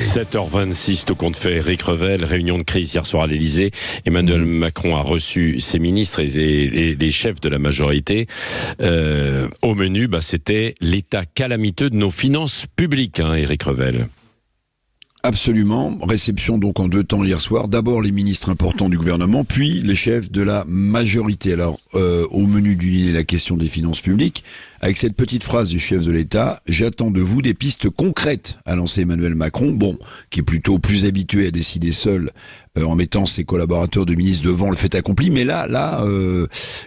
7h26, tout compte fait, Éric Revel, réunion de crise hier soir à l'Elysée. Emmanuel Macron a reçu ses ministres et les chefs de la majorité. Au menu, c'était l'état calamiteux de nos finances publiques, Éric Revel. Absolument. Réception donc en deux temps hier soir. D'abord les ministres importants du gouvernement, puis les chefs de la majorité. Alors, au menu du dîner, la question des finances publiques. Avec cette petite phrase du chef de l'État, j'attends de vous des pistes concrètes, a lancé Emmanuel Macron, qui est plutôt plus habitué à décider seul en mettant ses collaborateurs de ministres devant le fait accompli. Mais là,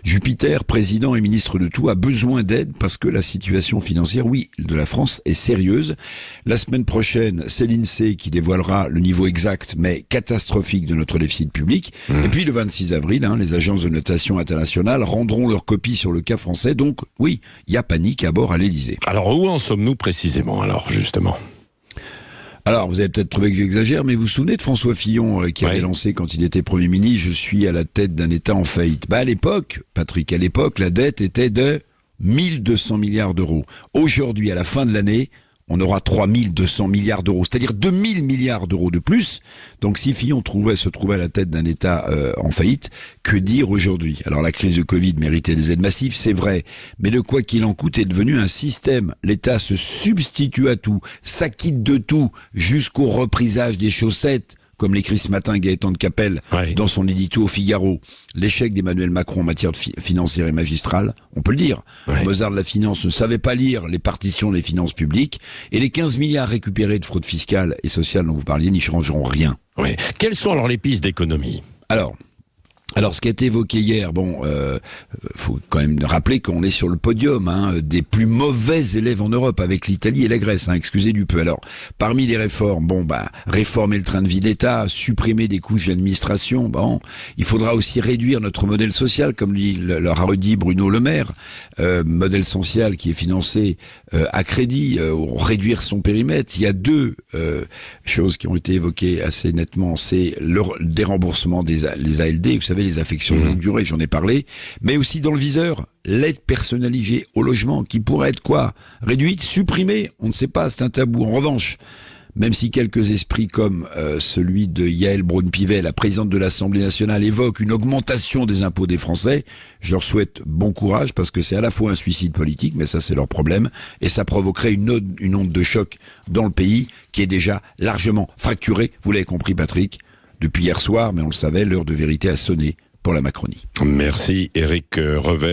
Jupiter, président et ministre de tout, a besoin d'aide parce que la situation financière, de la France est sérieuse. La semaine prochaine, c'est l'INSEE qui dévoilera le niveau exact, mais catastrophique de notre déficit public. Et puis le 26 avril, les agences de notation internationales rendront leur copie sur le cas français. Donc il y a panique à bord à l'Elysée. Alors où en sommes-nous précisément, justement ? Alors, vous avez peut-être trouvé que j'exagère, mais vous vous souvenez de François Fillon qui avait lancé quand il était Premier ministre « Je suis à la tête d'un État en faillite ». À l'époque, Patrick, la dette était de 1200 milliards d'euros. Aujourd'hui, à la fin de l'année, on aura 3200 milliards d'euros, c'est-à-dire 2000 milliards d'euros de plus. Donc si Fillon se trouvait à la tête d'un État en faillite, que dire aujourd'hui ? Alors la crise de Covid méritait des aides massives, c'est vrai, mais le quoi qu'il en coûte est devenu un système. L'État se substitue à tout, s'acquitte de tout, jusqu'au reprisage des chaussettes, comme l'écrit ce matin Gaëtan de Capelle dans son édito au Figaro. L'échec d'Emmanuel Macron en matière financière et magistrale, on peut le dire. Mozart de la finance ne savait pas lire les partitions des finances publiques, et les 15 milliards récupérés de fraude fiscale et sociale dont vous parliez n'y changeront rien. Quelles sont alors les pistes d'économie ? Alors, ce qui a été évoqué hier, faut quand même rappeler qu'on est sur le podium des plus mauvais élèves en Europe avec l'Italie et la Grèce, excusez du peu. Alors, parmi les réformes, réformer le train de vie de l'État, supprimer des couches d'administration, il faudra aussi réduire notre modèle social, comme leur a redit Bruno Le Maire, modèle social qui est financé à crédit, réduire son périmètre. Il y a deux choses qui ont été évoquées assez nettement, c'est le déremboursement des ALD, vous savez, les affections de longue durée, j'en ai parlé, mais aussi dans le viseur, l'aide personnalisée au logement, qui pourrait être réduite, supprimée, on ne sait pas, c'est un tabou. En revanche, même si quelques esprits comme celui de Yael Braun-Pivet, la présidente de l'Assemblée nationale, évoquent une augmentation des impôts des Français, je leur souhaite bon courage, parce que c'est à la fois un suicide politique, mais ça c'est leur problème, et ça provoquerait une onde de choc dans le pays, qui est déjà largement fracturé, vous l'avez compris Patrick, depuis hier soir, mais on le savait, l'heure de vérité a sonné pour la Macronie. Merci Éric Revel.